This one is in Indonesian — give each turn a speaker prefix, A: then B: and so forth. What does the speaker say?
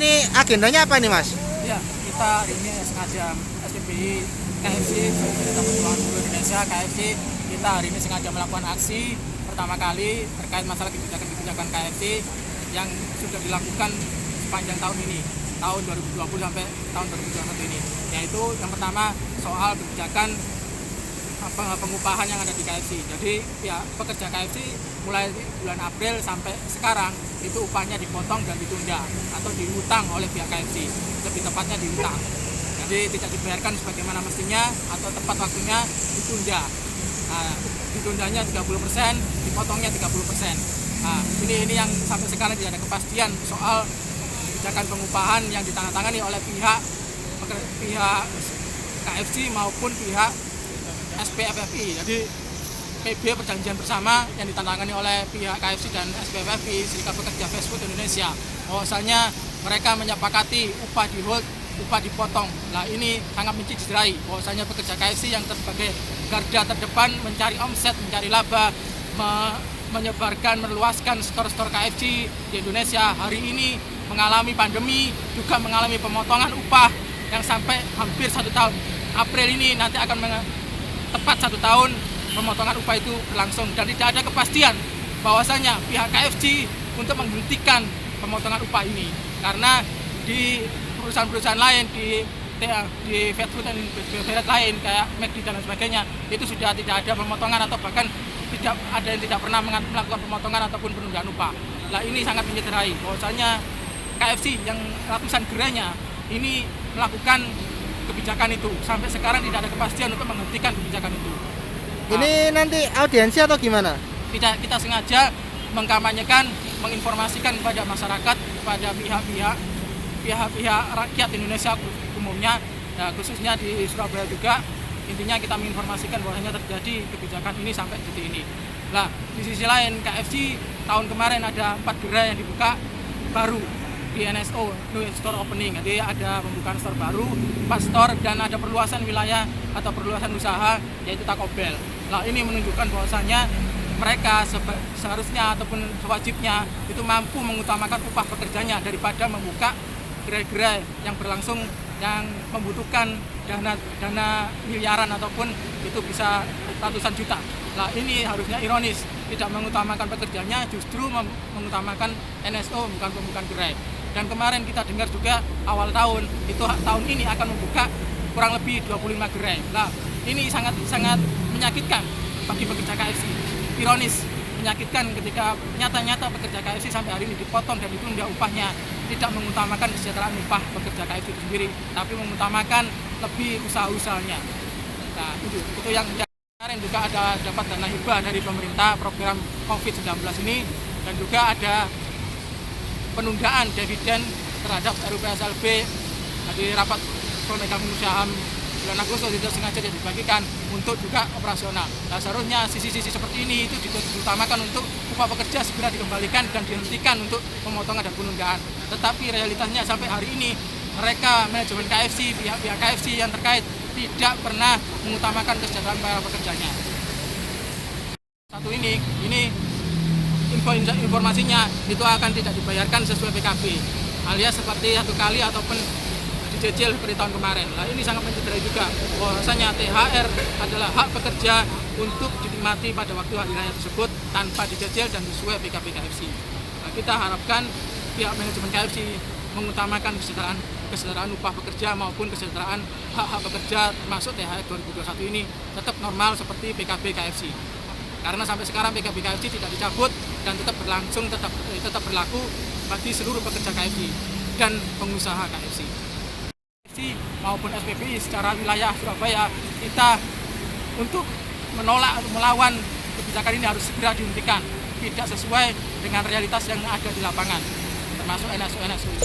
A: ini agendanya apa nih Mas?
B: Ya, kita hari ini sengaja SPBI KFC, Pemerintah Perjuangan Buruh Indonesia KFC, kita hari ini sengaja melakukan aksi pertama kali terkait masalah kebijakan KFC yang sudah dilakukan sepanjang tahun ini, tahun 2020 sampai tahun 2021 ini. Yaitu yang pertama soal kebijakan pengupahan yang ada di KFC. Jadi ya pekerja KFC mulai bulan April sampai sekarang itu upahnya dipotong dan ditunda atau dihutang oleh pihak KFC, lebih tepatnya dihutang. Jadi tidak dibayarkan sebagaimana mestinya atau tepat waktunya ditunda. Nah, ditundanya 30%, dipotongnya 30%. Nah, ini yang sampai sekarang tidak ada kepastian soal kebijakan pengupahan yang ditandatangani oleh pihak KFC maupun pihak SPFFI. Jadi PB perjanjian bersama yang ditandatangani oleh pihak KFC dan SPFFI, Serikat Pekerja Fast Food Indonesia, bahwasanya mereka menyepakati upah di hold, upah dipotong. Nah, ini sangat menciderai bahwasanya pekerja KFC yang sebagai garda terdepan mencari omset, mencari laba, menyebarkan, meluaskan stor-stor KFC di Indonesia hari ini mengalami pandemi, juga mengalami pemotongan upah yang sampai hampir 1 tahun. April ini nanti akan tepat 1 tahun pemotongan upah itu berlangsung dan tidak ada kepastian bahwasanya pihak KFC untuk menghentikan pemotongan upah ini, karena di perusahaan-perusahaan lain di fast food dan beberapa lain kayak McD dan sebagainya itu sudah tidak ada pemotongan atau bahkan tidak ada yang tidak pernah melakukan pemotongan ataupun penundaan upah. Nah, ini sangat mencederai bahwasanya KFC yang ratusan gerainya ini melakukan kebijakan itu. Sampai sekarang tidak ada kepastian untuk menghentikan kebijakan itu.
A: Ini nanti audiensi atau gimana?
B: Kita sengaja mengkampanyekan, menginformasikan kepada masyarakat, kepada pihak-pihak rakyat Indonesia umumnya, ya, khususnya di Surabaya juga. Intinya kita menginformasikan bahwasanya terjadi kebijakan ini sampai detik ini. Nah, di sisi lain KFC tahun kemarin ada 4 gerai yang dibuka baru di NSO, New Store Opening. Jadi ada pembukaan store baru, 4 store, dan ada perluasan wilayah atau perluasan usaha yaitu Taco Bell. Nah, ini menunjukkan bahwasanya mereka seharusnya ataupun sewajibnya itu mampu mengutamakan upah pekerjanya daripada membuka gerai-gerai yang berlangsung yang membutuhkan dana miliaran ataupun itu bisa ratusan juta. Nah, ini harusnya ironis, tidak mengutamakan pekerjanya, justru mengutamakan NSO bukan pembukaan gerai. Dan kemarin kita dengar juga awal tahun itu tahun ini akan membuka kurang lebih 25 gerai. Nah, ini sangat menyakitkan bagi pekerja KFC. Ironis, menyakitkan ketika nyata-nyata pekerja KFC sampai hari ini dipotong dan ditunda upahnya, tidak mengutamakan kesejahteraan upah pekerja KFC itu sendiri, tapi mengutamakan lebih usaha-usahanya. Nah, itu yang kemarin juga ada dapat dana hibah dari pemerintah program COVID-19 ini, dan juga ada penundaan dividen terhadap RUPSLB di rapat pemegang saham bulan Agustus itu sengaja dibagikan untuk juga operasional. Nah, seharusnya sisi-sisi seperti ini itu diutamakan untuk upah pekerja segera dikembalikan dan dihentikan untuk pemotongan dan penundaan. Tetapi realitasnya sampai hari ini mereka manajemen KFC, pihak-pihak KFC yang terkait tidak pernah mengutamakan kesejahteraan para pekerjanya. Satu ini informasinya itu akan tidak dibayarkan sesuai PKB, alias seperti 1 kali ataupun dijajal seperti tahun kemarin. Nah, ini sangat mencederai juga bahwasanya THR adalah hak pekerja untuk dinikmati pada waktu hari raya tersebut tanpa dijajal dan sesuai PKB KFC. Nah, kita harapkan pihak manajemen KFC mengutamakan kesejahteraan upah pekerja maupun kesejahteraan hak-hak pekerja termasuk THR 2021 ini tetap normal seperti PKB KFC. Karena sampai sekarang PKB KFC tidak dicabut dan tetap berlaku bagi seluruh pekerja KFC dan pengusaha KFC. Maupun SPBI secara wilayah Surabaya, kita untuk menolak atau melawan kebijakan ini harus segera dihentikan, tidak sesuai dengan realitas yang ada di lapangan, termasuk NSO-NSO.